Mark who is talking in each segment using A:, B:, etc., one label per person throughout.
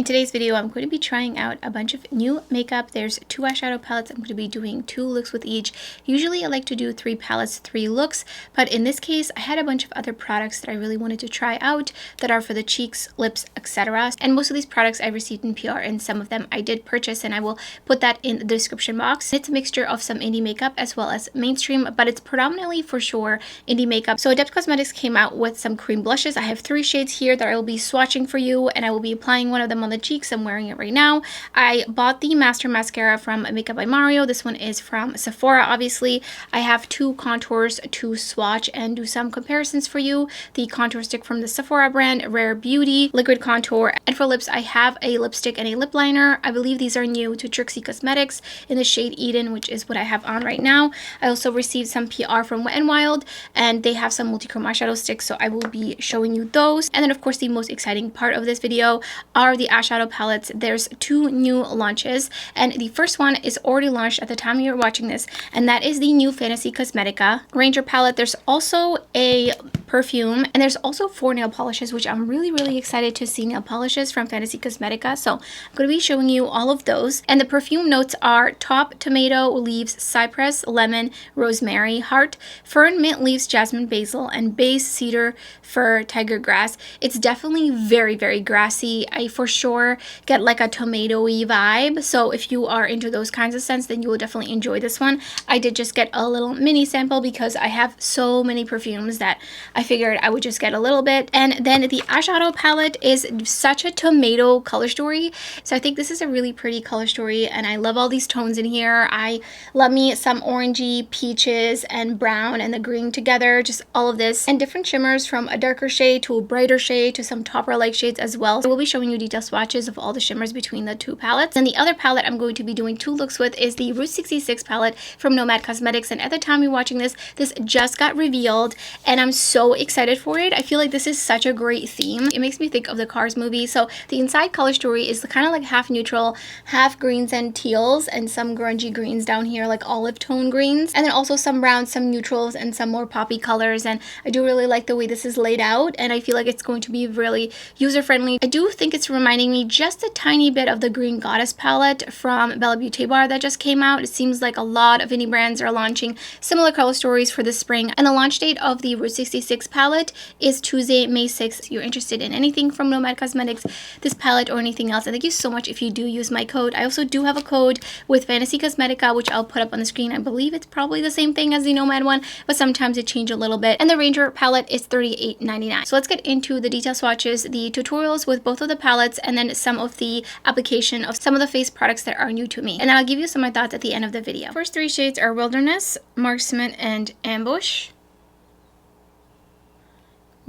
A: In today's video, I'm going to be trying out a bunch of new makeup. There's 2 eyeshadow palettes. I'm going to be doing 2 looks with each. Usually I like to do 3 palettes, 3 looks, but in this case, I had a bunch of other products that I really wanted to try out that are for the cheeks, lips, etc. And most of these products I received in PR, and some of them I did purchase, and I will put that in the description box. It's a mixture of some indie makeup as well as mainstream, but it's predominantly for sure indie makeup. So Adept Cosmetics came out with some cream blushes. I have 3 shades here that I will be swatching for you, and I will be applying one of them on the cheeks. I'm wearing it right now. I bought the Master Mascara from Makeup by Mario. This one is from Sephora, obviously. I have 2 contours to swatch and do some comparisons for you. The contour stick from the Sephora brand, Rare Beauty Liquid Contour. And for lips, I have a lipstick and a lip liner. I believe these are new to Trixie Cosmetics in the shade Eden, which is what I have on right now. I also received some PR from Wet n Wild, and they have some multi-chrome eyeshadow sticks, so I will be showing you those. And then, of course, the most exciting part of this video are the eyeshadow palettes. There's 2 new launches, and the first one is already launched at the time you're watching this, and that is the new Fantasy Cosmetica Ranger Palette. There's also a perfume, and there's also 4 nail polishes, which I'm really excited to see nail polishes from Fantasy Cosmetica, so I'm going to be showing you all of those. And the perfume notes are top tomato, leaves cypress, lemon, rosemary, heart, fern, mint leaves, jasmine, basil, and base, cedar, fir, tiger grass. It's definitely very grassy. I for sure get like a tomatoey vibe, so if you are into those kinds of scents, then you will definitely enjoy this one. I did just get a little mini sample because I have so many perfumes that I figured I would just get a little bit. And then the eyeshadow palette is such a tomato color story, so I think this is a really pretty color story, and I love all these tones in here. I love me some orangey, peaches, and brown, and the green together, just all of this, and different shimmers from a darker shade to a brighter shade to some topper like shades as well. So we'll be showing you detailed swatches of all the shimmers between the 2 palettes. And the other palette I'm going to be doing 2 looks with is the Route 66 palette from Nomad Cosmetics, and at the time you're watching this just got revealed, and I'm so excited for it. I feel like this is such a great theme. It makes me think of the Cars movie. So the inside color story is kind of like half neutral, half greens and teals, and some grungy greens down here, like olive tone greens, and then also some browns, some neutrals, and some more poppy colors. And I do really like the way this is laid out, and I feel like it's going to be really user-friendly. I do think it's reminding me just a tiny bit of the Green Goddess palette from Bella Beaute Bar that just came out. It seems like a lot of indie brands are launching similar color stories for the spring, and the launch date of the Route 66 palette is Tuesday, May 6th. If you're interested in anything from Nomad Cosmetics, this palette or anything else, and thank you so much if you do use my code. I also do have a code with Fantasy Cosmetica, which I'll put up on the screen. I believe it's probably the same thing as the Nomad one, but sometimes it changes a little bit. And the Ranger palette is $38.99. So let's get into the detail swatches, the tutorials with both of the palettes, and then some of the application of some of the face products that are new to me. And then I'll give you some of my thoughts at the end of the video. First 3 shades are Wilderness, Marksman, and Ambush.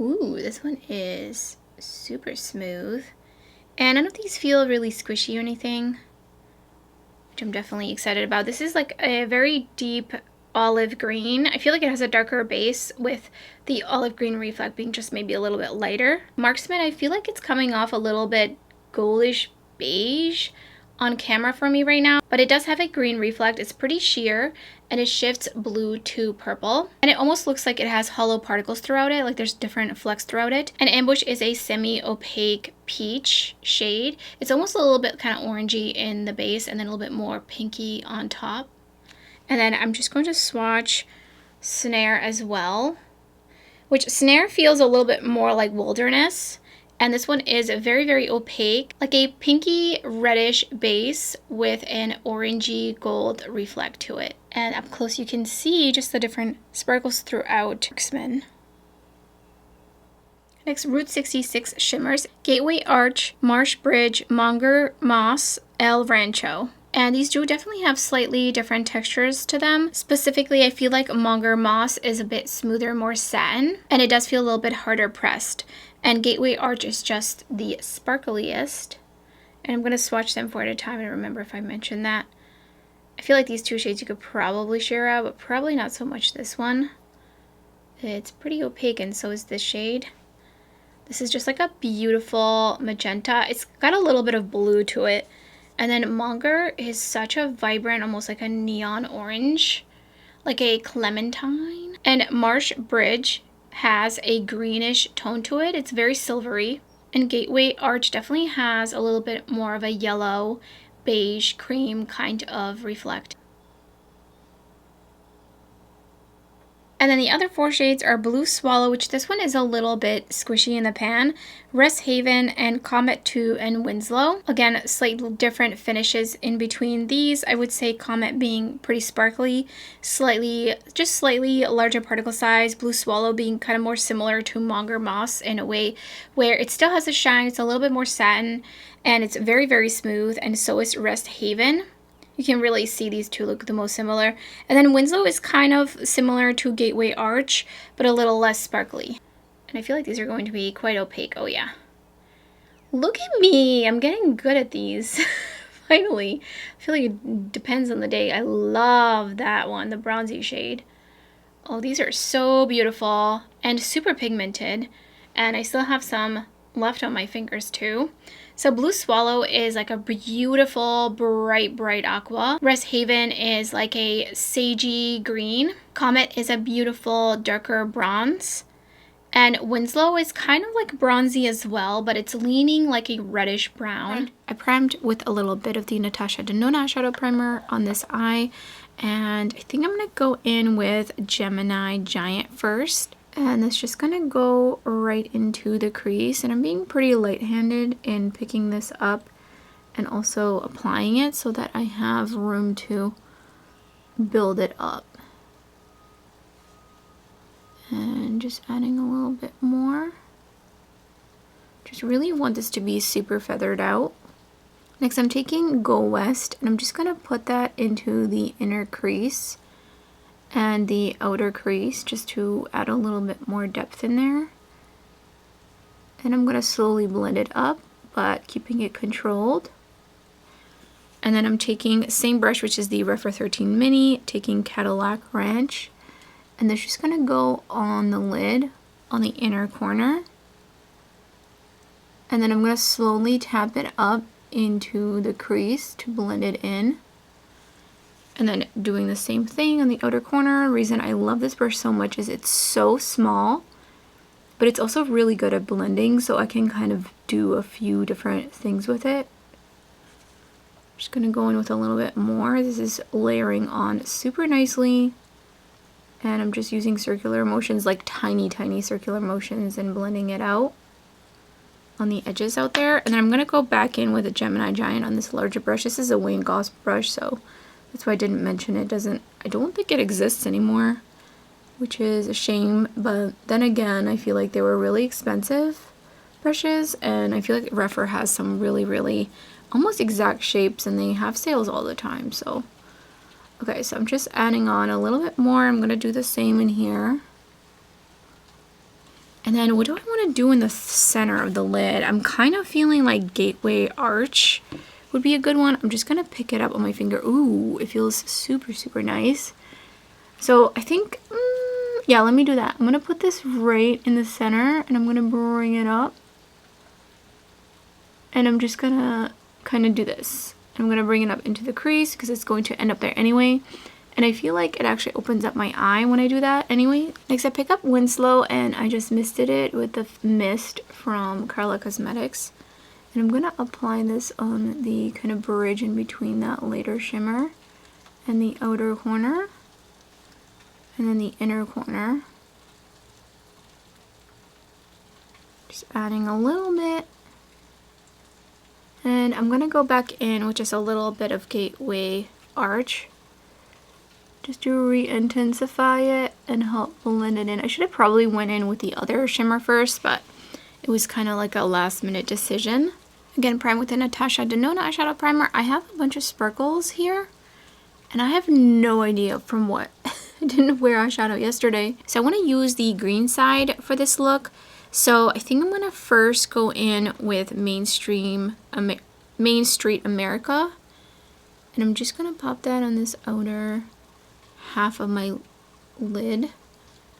A: Ooh, this one is super smooth. And none of these feel really squishy or anything, which I'm definitely excited about. This is like a very deep olive green. I feel like it has a darker base with the olive green reflect being just maybe a little bit lighter. Marksman, I feel like it's coming off a little bit goldish beige on camera for me right now, but it does have a green reflect. It's pretty sheer, and it shifts blue to purple, and it almost looks like it has hollow particles throughout it, like there's different flecks throughout it. And Ambush is a semi-opaque peach shade. It's almost a little bit kind of orangey in the base, and then a little bit more pinky on top. And then I'm just going to swatch Snare as well, which Snare feels a little bit more like Wilderness. And this one is very opaque, like a pinky reddish base with an orangey gold reflect to it. And up close you can see just the different sparkles throughout Marksman. Next, Route 66 shimmers, Gateway Arch, Marsh Bridge, Monger Moss, El Rancho. And these do definitely have slightly different textures to them. Specifically, I feel like Monger Moss is a bit smoother, more satin, and it does feel a little bit harder pressed. And Gateway Arch is just the sparkliest. And I'm going to swatch them 4 at a time and remember if I mentioned that. I feel like these 2 shades you could probably share out, but probably not so much this one. It's pretty opaque, and so is this shade. This is just like a beautiful magenta. It's got a little bit of blue to it. And then Monger is such a vibrant, almost like a neon orange, like a clementine. And Marsh Bridge has a greenish tone to it. It's very silvery. And Gateway Arch definitely has a little bit more of a yellow, beige, cream kind of reflect. And then the other 4 shades are Blue Swallow, which this one is a little bit squishy in the pan, Rest Haven, and Comet 2 and Winslow. Again, slightly different finishes in between these. I would say Comet being pretty sparkly, just slightly larger particle size, Blue Swallow being kind of more similar to Monger Moss in a way where it still has a shine, it's a little bit more satin, and it's very, very smooth, and so is Rest Haven. You can really see these two look the most similar. And then Winslow is kind of similar to Gateway Arch, but a little less sparkly. And I feel like these are going to be quite opaque. Oh yeah. Look at me! I'm getting good at these. Finally. I feel like it depends on the day. I love that one, the bronzy shade. Oh, these are so beautiful and super pigmented. And I still have some left on my fingers too. So Blue Swallow is like a beautiful, bright aqua. Rest Haven is like a sagey green. Comet is a beautiful, darker bronze. And Winslow is kind of like bronzy as well, but it's leaning like a reddish brown. I primed with a little bit of the Natasha Denona eyeshadow primer on this eye. And I think I'm going to go in with Gemini Giant first. And it's just gonna go right into the crease, and I'm being pretty light-handed in picking this up and also applying it so that I have room to build it up. And just adding a little bit more. Just really want this to be super feathered out. Next, I'm taking Go West, and I'm just gonna put that into the inner crease and the outer crease just to add a little bit more depth in there. And I'm going to slowly blend it up, but keeping it controlled. And then I'm taking same brush, which is the Rephr 13 Mini, taking Cadillac Ranch, and this is just going to go on the lid on the inner corner. And then I'm going to slowly tap it up into the crease to blend it in. And then doing the same thing on the outer corner. The reason I love this brush so much is it's so small, but it's also really good at blending, so I can kind of do a few different things with it. Just gonna go in with a little bit more. This is layering on super nicely. And I'm just using circular motions, like tiny circular motions, and blending it out on the edges out there. And then I'm gonna go back in with a Gemini Giant on this larger brush. This is a Wayne Goss brush, so that's why I didn't mention it. I don't think it exists anymore, which is a shame. But then again, I feel like they were really expensive brushes, and I feel like Rephr has some really almost exact shapes, and they have sales all the time. So okay, so I'm just adding on a little bit more. I'm gonna do the same in here. And then what do I want to do in the center of the lid? I'm kind of feeling like Gateway Arch would be a good one. I'm just gonna pick it up on my finger. Ooh, it feels super nice. So I think, yeah, let me do that. I'm gonna put this right in the center, and I'm gonna bring it up. And I'm just gonna kind of do this. I'm gonna bring it up into the crease because it's going to end up there anyway. And I feel like it actually opens up my eye when I do that anyway. Next, I pick up Winslow, and I just misted it with the mist from Nomad Cosmetics. And I'm going to apply this on the kind of bridge in between that later shimmer and the outer corner. And then the inner corner. Just adding a little bit. And I'm going to go back in with just a little bit of Gateway Arch, just to re-intensify it and help blend it in. I should have probably went in with the other shimmer first, but it was kind of like a last minute decision. Again, prime with the Natasha Denona eyeshadow primer. I have a bunch of sparkles here, and I have no idea from what. I didn't wear eyeshadow yesterday. So I want to use the green side for this look. So I think I'm going to first go in with Main Street America. And I'm just going to pop that on this outer half of my lid,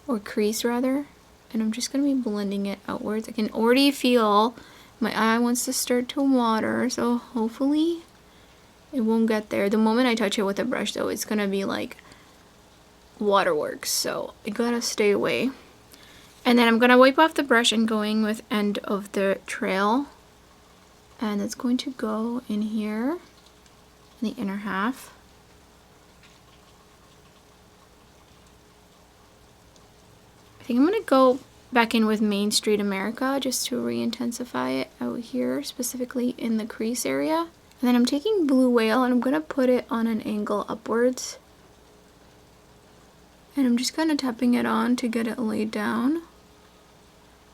A: or crease rather. And I'm just going to be blending it outwards. I can already feel my eye wants to start to water, so hopefully it won't get there. The moment I touch it with a brush though, it's going to be like waterworks, so I gotta stay away. And then I'm going to wipe off the brush and going with end of the trail. And it's going to go in here, in the inner half. I think I'm going to go back in with Main Street America just to re-intensify it out here, specifically in the crease area. And then I'm taking Blue Whale and I'm going to put it on an angle upwards. And I'm just kind of tapping it on to get it laid down.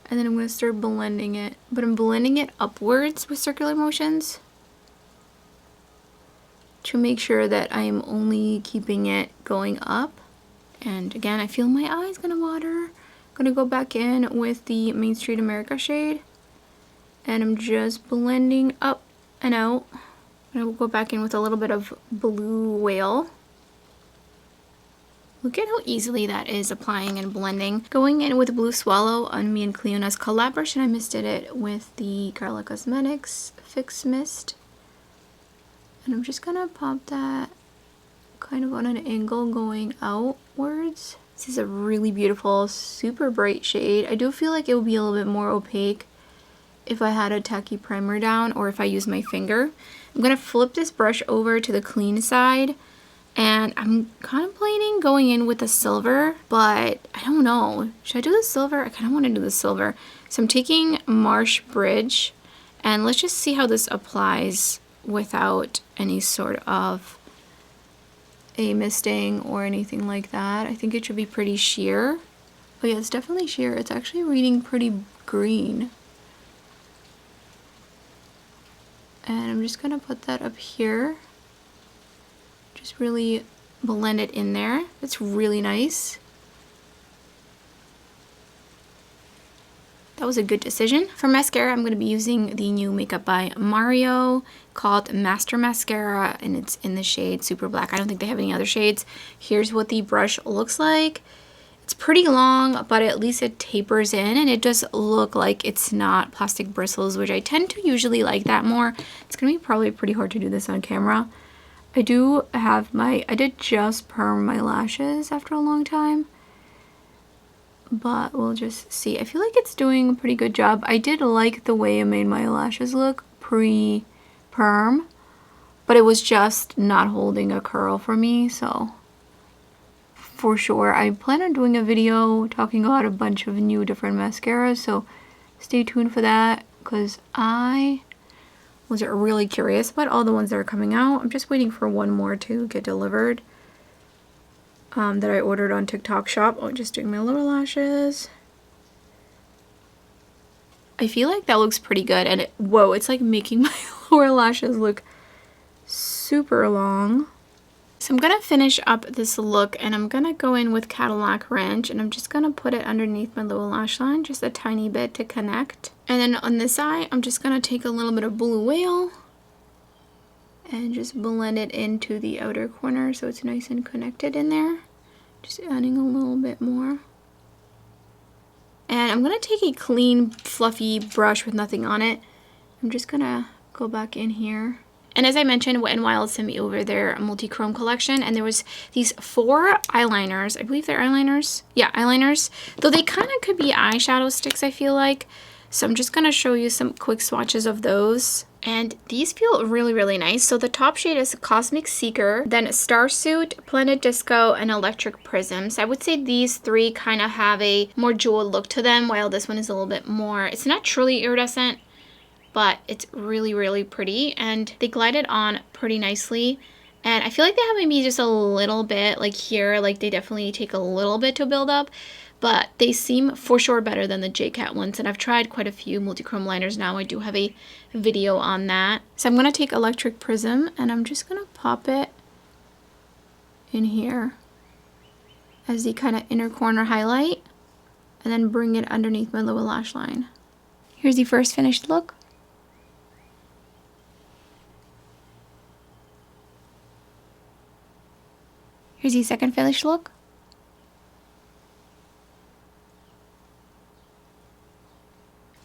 A: And then I'm going to start blending it. But I'm blending it upwards with circular motions to make sure that I am only keeping it going up. And again, I feel my eye's going to water. I'm going to go back in with the Main Street America shade. And I'm just blending up and out. And I will go back in with a little bit of Blue Whale. Look at how easily that is applying and blending. Going in with Blue Swallow on me and Clionadh's collaboration. I misted it with the Nomad Cosmetics Fix Mist. And I'm just gonna pop that kind of on an angle going outwards. This is a really beautiful, super bright shade. I do feel like it would be a little bit more opaque if I had a tacky primer down or if I use my finger. I'm gonna flip this brush over to the clean side. And I'm contemplating going in with a silver, but I don't know. Should I do the silver? I kind of want to do the silver. So I'm taking Marsh Bridge, and let's just see how this applies without any sort of a misting or anything like that. I think it should be pretty sheer. Oh yeah, it's definitely sheer. It's actually reading pretty green. And I'm just going to put that up here. Just really blend it in there. It's really nice. That was a good decision. For mascara, I'm going to be using the new makeup by Mario called Master Mascara, and it's in the shade Super Black. I don't think they have any other shades. Here's what the brush looks like. It's pretty long, but at least it tapers in, and it does look like it's not plastic bristles, which I tend to usually like that more. It's going to be probably pretty hard to do this on camera. I did just perm my lashes after a long time, but we'll just see. I feel like it's doing a pretty good job. I did like the way it made my lashes look pre-perm, but it was just not holding a curl for me, so for sure. I plan on doing a video talking about a bunch of new different mascaras, so stay tuned for that, because I was really curious about all the ones that are coming out. I'm just waiting for one more to get delivered that I ordered on TikTok Shop. Oh, just doing my lower lashes. I feel like that looks pretty good, and whoa, it's like making my lower lashes look super long. So I'm gonna finish up this look, and I'm gonna go in with Cadillac Ranch, and I'm just gonna put it underneath my lower lash line, just a tiny bit to connect. And then on this eye, I'm just gonna take a little bit of Blue Whale and just blend it into the outer corner so it's nice and connected in there. Just adding a little bit more. And I'm gonna take a clean, fluffy brush with nothing on it. I'm just gonna go back in here. And as I mentioned, Wet n Wild sent me over their multi-chrome collection, and there was these 4 eyeliners. I believe they're eyeliners. Yeah, eyeliners. Though they kind of could be eyeshadow sticks, I feel like. So I'm just going to show you some quick swatches of those. And these feel really, really nice. So the top shade is Cosmic Seeker, then Starsuit, Planet Disco, and Electric Prism. So I would say these 3 kind of have a more jewel look to them, while this one is a little bit more, it's not truly iridescent, but it's really, really pretty, and they glided on pretty nicely. And I feel like they have maybe just a little bit, like here, like they definitely take a little bit to build up, but they seem for sure better than the JCat ones. And I've tried quite a few multi-chrome liners now. I do have a video on that. So I'm gonna take Electric Prism, and I'm just gonna pop it in here as the kind of inner corner highlight, and then bring it underneath my lower lash line. Here's the first finished look. Here's the second finished look.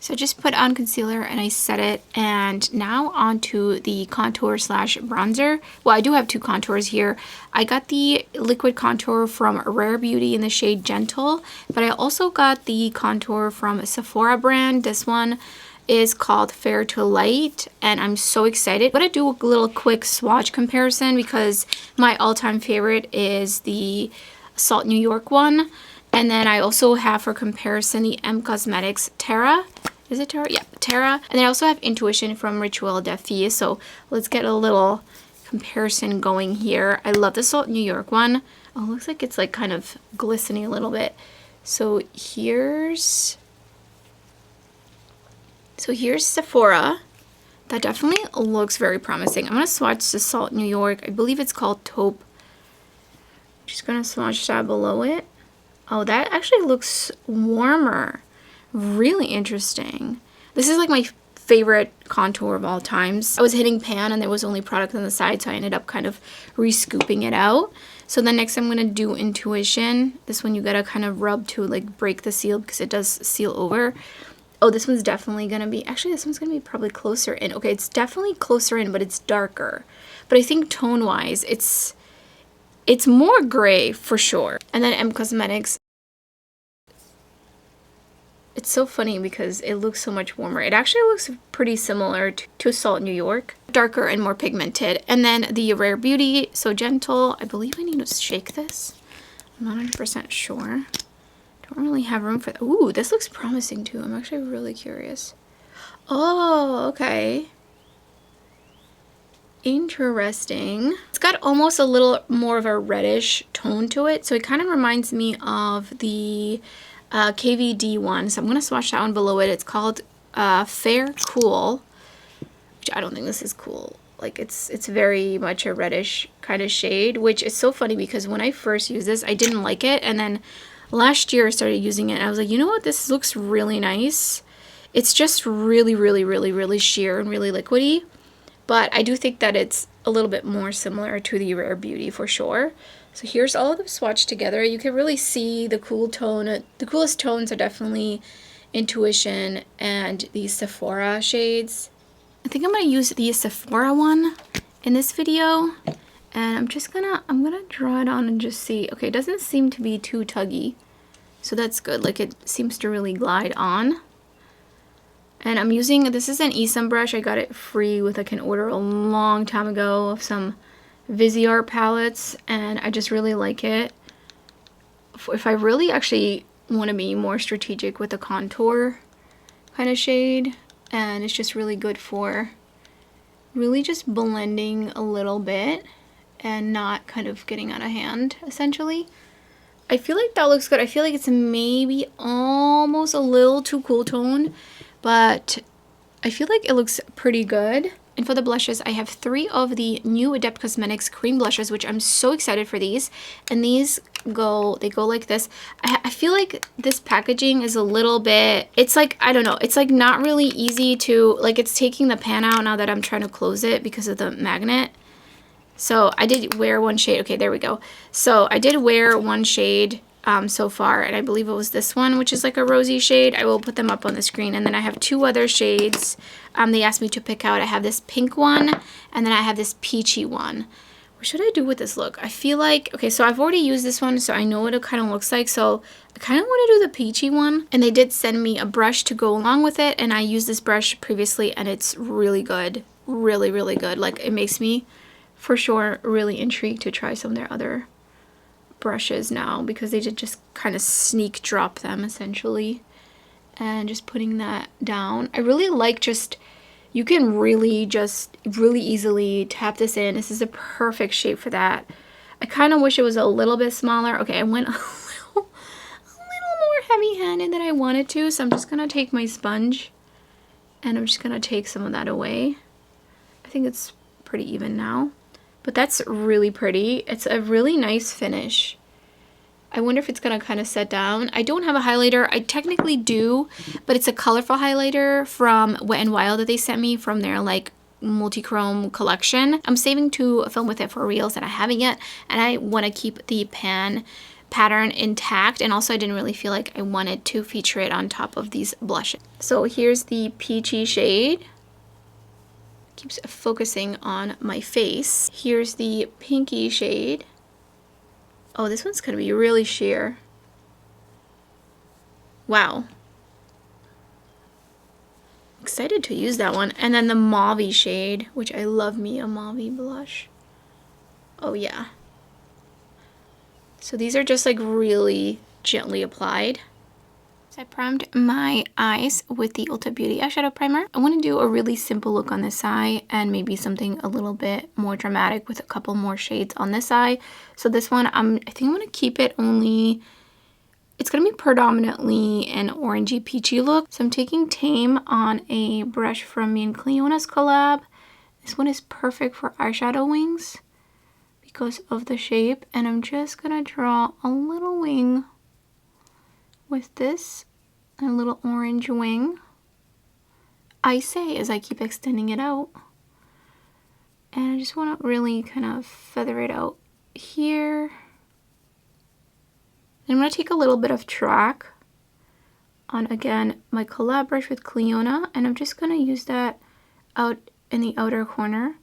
A: So I just put on concealer and I set it, and now onto the contour slash bronzer. Well, I do have two contours here. I got the liquid contour from Rare Beauty in the shade Gentle, but I also got the contour from Sephora brand. This one is called Fair to Light, and I'm so excited. I'm gonna do a little quick swatch comparison because my all-time favorite is the Salt New York one. And then I also have for comparison the M Cosmetics Terra. Is it Terra? Yeah, Terra. And then I also have Intuition from Rituel de Fille. So let's get a little comparison going here. I love the Salt New York one. Oh, it looks like it's like kind of glistening a little bit. So here's Sephora. That definitely looks very promising. I'm gonna swatch the Salt New York. I believe it's called Taupe. Just gonna swatch that below it. Oh, that actually looks warmer. Really interesting. This is like my favorite contour of all times. I was hitting pan and there was only product on the side, so I ended up kind of re-scooping it out. So then next I'm gonna do Intuition. This one you gotta kind of rub to like break the seal because it does seal over. Oh, this one's definitely gonna be, actually this one's gonna be probably closer in. Okay, it's definitely closer in, but it's darker. But I think tone-wise, it's more gray for sure. And then M Cosmetics. It's so funny because it looks so much warmer. It actually looks pretty similar to Salt New York. Darker and more pigmented. And then the Rare Beauty, So Gentle. I believe I need to shake this. I'm not 100% sure. Don't really have room for that. Ooh, this looks promising too. I'm actually really curious. Oh, okay. Interesting. It's got almost a little more of a reddish tone to it. So it kind of reminds me of the KVD one. So I'm going to swatch that one below it. It's called Fair Cool. Which I don't think this is cool. Like it's very much a reddish kind of shade, which is so funny because when I first used this, I didn't like it. And then last year I started using it and I was like, you know what? This looks really nice. It's just really, really, really, really sheer and really liquidy. But I do think that it's a little bit more similar to the Rare Beauty for sure. So here's all of them swatched together. You can really see the cool tone. The coolest tones are definitely Intuition and the Sephora shades. I think I'm going to use the Sephora one in this video. And I'm gonna draw it on and just see. Okay, it doesn't seem to be too tuggy. So that's good. Like it seems to really glide on. And I'm using, this is an Esom brush. I got it free with like an order a long time ago of some Viseart palettes. And I just really like it. If I really actually want to be more strategic with the contour kind of shade. And it's just really good for really just blending a little bit and not kind of getting out of hand, essentially. I feel like that looks good. I feel like it's maybe almost a little too cool tone, but I feel like it looks pretty good. And for the blushes, I have 3 of the new Adept Cosmetics cream blushes, which I'm so excited for these. And these they go like this. I feel like this packaging is a little bit, it's like, I don't know, it's like not really easy to, like it's taking the pan out now that I'm trying to close it because of the magnet. So I did wear one shade. Okay, there we go. So I did wear one shade so far, and I believe it was this one, which is like a rosy shade. I will put them up on the screen. And then I have 2 other shades they asked me to pick out. I have this pink one, and then I have this peachy one. What should I do with this look? I feel like, okay, so I've already used this one, so I know what it kind of looks like. So I kind of want to do the peachy one. And they did send me a brush to go along with it, and I used this brush previously, and it's really good. Really, really good. Like, it makes me, for sure, really intrigued to try some of their other brushes now, because they did just kind of sneak drop them essentially. And just putting that down, I really like, just you can really easily tap this in. This is a perfect shape for that. I kind of wish it was a little bit smaller. Okay, I went a little more heavy-handed than I wanted to, so I'm just gonna take my sponge and I'm just gonna take some of that away. I think it's pretty even now. But that's really pretty. It's a really nice finish. I wonder if it's going to kind of set down. I don't have a highlighter. I technically do, but it's a colorful highlighter from Wet n Wild that they sent me from their like multi-chrome collection. I'm saving to film with it for reels, and I haven't yet. And I want to keep the pan pattern intact, and also I didn't really feel like I wanted to feature it on top of these blushes. So here's the peachy shade. Keeps focusing on my face. Here's the pinky shade. Oh, this one's gonna be really sheer. Wow. Excited to use that one. And then the mauve shade, which I love me a mauve blush. Oh yeah. So these are just like really gently applied. So I primed my eyes with the Ulta Beauty eyeshadow primer. I want to do a really simple look on this eye and maybe something a little bit more dramatic with a couple more shades on this eye. So this one, I think I'm going to keep it only, it's going to be predominantly an orangey peachy look. So I'm taking Tame on a brush from me and Clionadh's collab. This one is perfect for eyeshadow wings because of the shape, and I'm just gonna draw a little wing with this, a little orange wing. I say as I keep extending it out, and I just want to really kind of feather it out here. I'm going to take a little bit of track on, again, my collab brush with Clionadh, and I'm just going to use that out in the outer corner.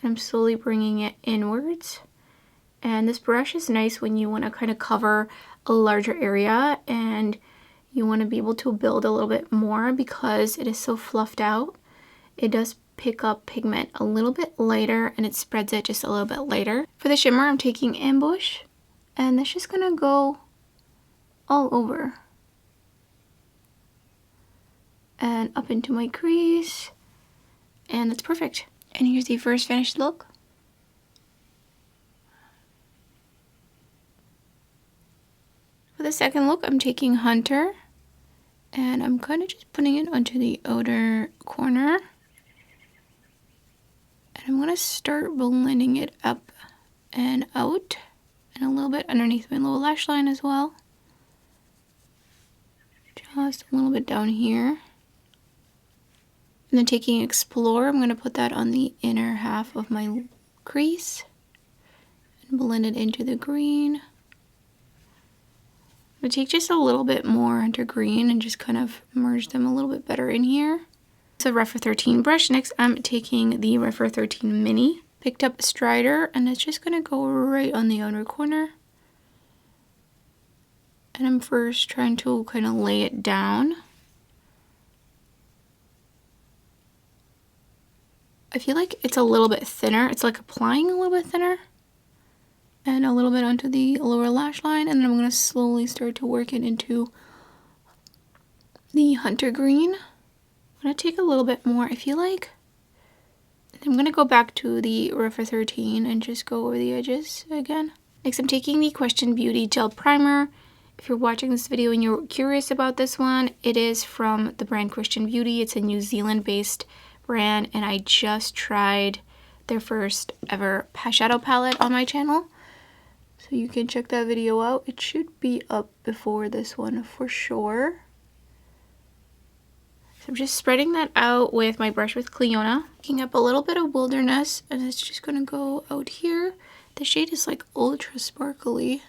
A: I'm slowly bringing it inwards. And this brush is nice when you want to kind of cover a larger area and you want to be able to build a little bit more because it is so fluffed out. It does pick up pigment a little bit lighter and it spreads it just a little bit lighter. For the shimmer, I'm taking Ambush, and that's just going to go all over and up into my crease, and that's perfect. And here's the first finished look. For the second look, I'm taking Hunter, and I'm kind of just putting it onto the outer corner. And I'm going to start blending it up and out, and a little bit underneath my lower lash line as well. Just a little bit down here. And then taking Explore, I'm going to put that on the inner half of my crease and blend it into the green. I'm going to take just a little bit more Hunter Green and just kind of merge them a little bit better in here. It's a Rephr 13 brush. Next, I'm taking the Rephr 13 Mini. Picked up Strider, and it's just going to go right on the outer corner. And I'm first trying to kind of lay it down. I feel like it's a little bit thinner. It's like applying a little bit thinner. And a little bit onto the lower lash line. And then I'm going to slowly start to work it into the Hunter Green. I'm going to take a little bit more. I feel like I'm going to go back to the Rephr 13 and just go over the edges again. Next, I'm taking the Question Beauty Gel Primer. If you're watching this video and you're curious about this one, it is from the brand Question Beauty. It's a New Zealand-based brand, and I just tried their first ever eyeshadow palette on my channel. So you can check that video out. It should be up before this one for sure. So I'm just spreading that out with my brush with Clionadh. Picking up a little bit of Wilderness, and it's just going to go out here. The shade is like ultra sparkly.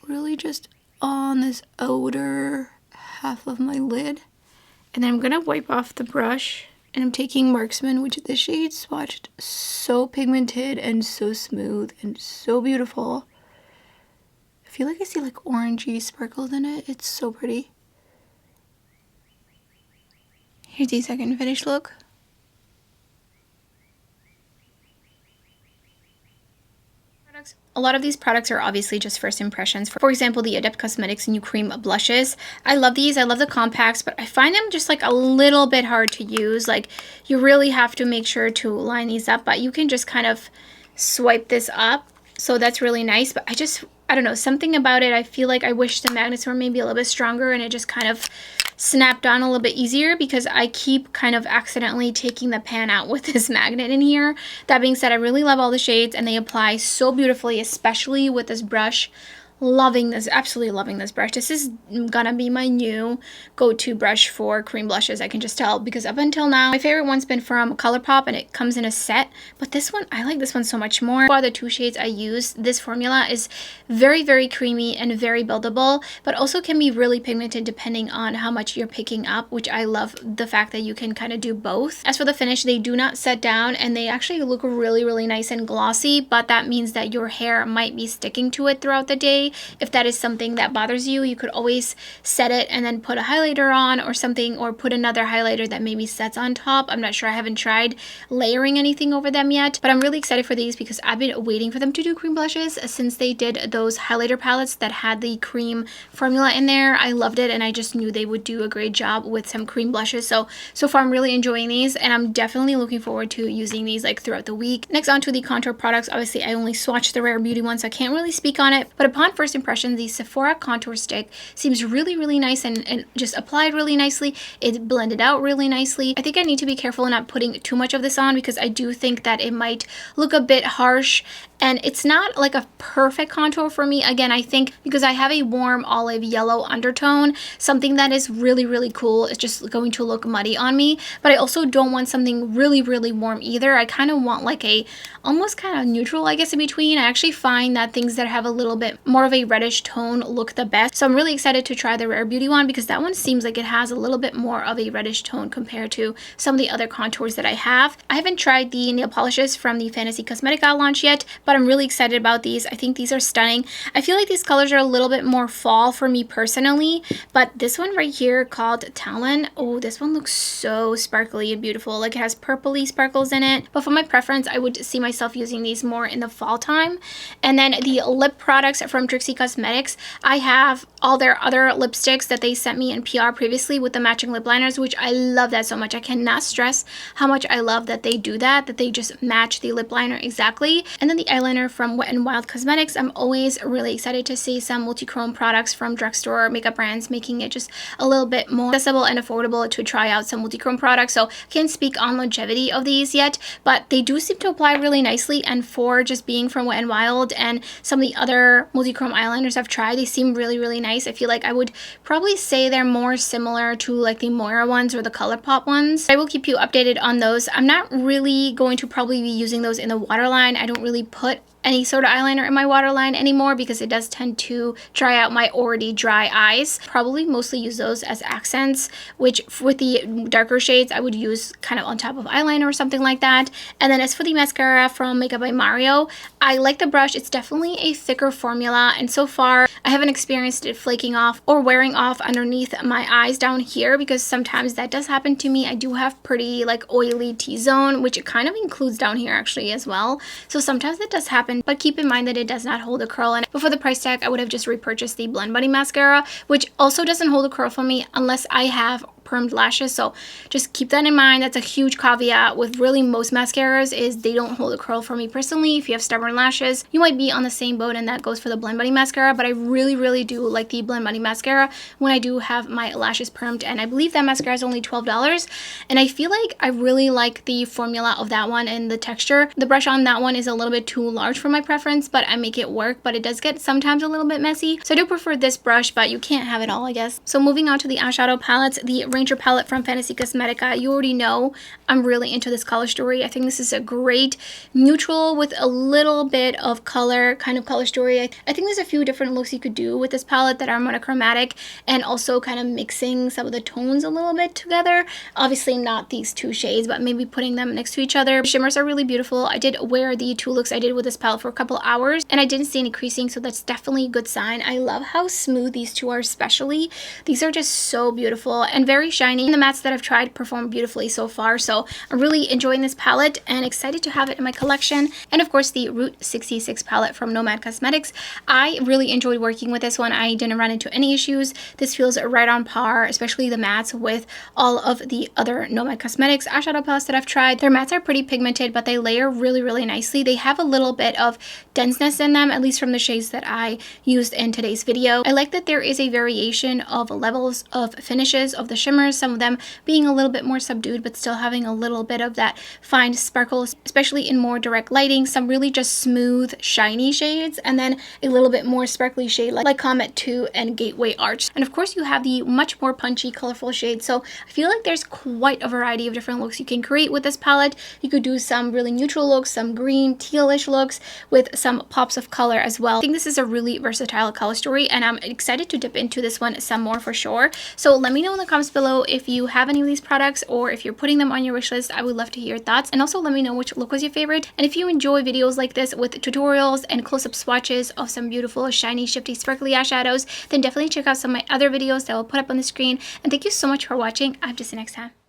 A: Really just on this outer half of my lid. And then I'm going to wipe off the brush. And I'm taking Marksman, which the shade swatched so pigmented and so smooth and so beautiful. I feel like I see like orangey sparkles in it. It's so pretty. Here's the second finished look. A lot of these products are obviously just first impressions. For example, the Adept Cosmetics New Cream Blushes. I love these. I love the compacts, but I find them just like a little bit hard to use. Like you really have to make sure to line these up, but you can just kind of swipe this up. So that's really nice. But I don't know, something about it. I feel like I wish the magnets were maybe a little bit stronger and it just kind of snapped on a little bit easier because I keep kind of accidentally taking the pan out with this magnet in here. That being said, I really love all the shades and they apply so beautifully, especially with this brush loving this, absolutely loving this brush. This is gonna be my new go-to brush for cream blushes. I can just tell, because up until now, my favorite one's been from ColourPop, and it comes in a set. But this one, I like this one so much more. For the two shades I use, this formula is very, very creamy and very buildable, but also can be really pigmented depending on how much you're picking up, which I love the fact that you can kind of do both. As for the finish, they do not set down, and they actually look really, really nice and glossy, but that means that your hair might be sticking to it throughout the day. If that is something that bothers you, you could always set it and then put a highlighter on or something, or put another highlighter that maybe sets on top. I'm not sure, I haven't tried layering anything over them yet, but I'm really excited for these because I've been waiting for them to do cream blushes since they did those highlighter palettes that had the cream formula in there. I loved it, and I just knew they would do a great job with some cream blushes. So far I'm really enjoying these, and I'm definitely looking forward to using these like throughout the week. Next, on to the contour products. Obviously I only swatched the Rare Beauty one, so I can't really speak on it, but upon first impression, the Sephora contour stick seems really, really nice and just applied really nicely. It blended out really nicely. I think I need to be careful not putting too much of this on, because I do think that it might look a bit harsh, and it's not like a perfect contour for me. Again, I think because I have a warm olive yellow undertone, something that is really, really cool is just going to look muddy on me, but I also don't want something really, really warm either. I kind of want like a almost kind of neutral, I guess, in between. I actually find that things that have a little bit more of a reddish tone look the best. So I'm really excited to try the Rare Beauty one, because that one seems like it has a little bit more of a reddish tone compared to some of the other contours that I have. I haven't tried the nail polishes from the Fantasy Cosmetica launch yet, but I'm really excited about these. I think these are stunning. I feel like these colors are a little bit more fall for me personally, but this one right here called Talon, oh, this one looks so sparkly and beautiful. Like, it has purpley sparkles in it, but for my preference, I would see myself using these more in the fall time. And then the lip products from Trixie Cosmetics, I have all their other lipsticks that they sent me in PR previously with the matching lip liners, which I love that so much. I cannot stress how much I love that they do that they just match the lip liner exactly. And then the eyeliner from Wet n Wild Cosmetics, I'm always really excited to see some multi-chrome products from drugstore makeup brands making it just a little bit more accessible and affordable to try out some multi-chrome products. So can't speak on longevity of these yet, but they do seem to apply really nicely, and for just being from Wet n Wild and some of the other multi-chrome eyeliners I've tried, they seem really, really nice. I feel like I would probably say they're more similar to like the Moira ones or the ColourPop ones. I will keep you updated on those. I'm not really going to probably be using those in the waterline. I don't really put any sort of eyeliner in my waterline anymore because it does tend to dry out my already dry eyes. Probably mostly use those as accents, which with the darker shades I would use kind of on top of eyeliner or something like that. And then as for the mascara from Makeup by Mario, I like the brush. It's definitely a thicker formula, and so far I haven't experienced it flaking off or wearing off underneath my eyes down here, because sometimes that does happen to me. I do have pretty like oily T-zone, which it kind of includes down here actually as well. So sometimes that does happen, but keep in mind that it does not hold a curl. And before the price tag, I would have just repurchased the Blend Buddy mascara, which also doesn't hold a curl for me unless I have permed lashes. So just keep that in mind. That's a huge caveat with really most mascaras, is they don't hold a curl for me personally. If you have stubborn lashes, you might be on the same boat, and that goes for the Blend Buddy mascara. But I really, really do like the Blend Buddy mascara when I do have my lashes permed, and I believe that mascara is only $12, and I feel like I really like the formula of that one and the texture. The brush on that one is a little bit too large for my preference, but I make it work, but it does get sometimes a little bit messy. So I do prefer this brush, but you can't have it all, I guess. So moving on to the eyeshadow palettes, the Ranger palette from Fantasy Cosmetica. You already know I'm really into this color story. I think this is a great neutral with a little bit of color kind of color story. I think there's a few different looks you could do with this palette that are monochromatic and also kind of mixing some of the tones a little bit together. Obviously not these two shades, but maybe putting them next to each other. The shimmers are really beautiful. I did wear the two looks I did with this palette for a couple hours, and I didn't see any creasing, so that's definitely a good sign. I love how smooth these two are, especially. These are just so beautiful and very shiny. The mattes that I've tried perform beautifully so far, so I'm really enjoying this palette and excited to have it in my collection. And of course the Route 66 palette from Nomad Cosmetics. I really enjoyed working with this one. I didn't run into any issues. This feels right on par, especially the mattes, with all of the other Nomad Cosmetics eyeshadow palettes that I've tried. Their mattes are pretty pigmented, but they layer really, really nicely. They have a little bit of denseness in them, at least from the shades that I used in today's video. I like that there is a variation of levels of finishes of the shimmer shimmers, some of them being a little bit more subdued but still having a little bit of that fine sparkle, especially in more direct lighting. Some really just smooth, shiny shades, and then a little bit more sparkly shade like Comet 2 and Gateway Arch. And of course you have the much more punchy, colorful shades. So I feel like there's quite a variety of different looks you can create with this palette. You could do some really neutral looks, some green, tealish looks with some pops of color as well. I think this is a really versatile color story, and I'm excited to dip into this one some more for sure. So let me know in the comments below if you have any of these products or if you're putting them on your wish list. I would love to hear your thoughts, and also let me know which look was your favorite. And if you enjoy videos like this with tutorials and close-up swatches of some beautiful, shiny, shifty, sparkly eyeshadows, then definitely check out some of my other videos that I'll put up on the screen. And thank you so much for watching. I hope to see you next time.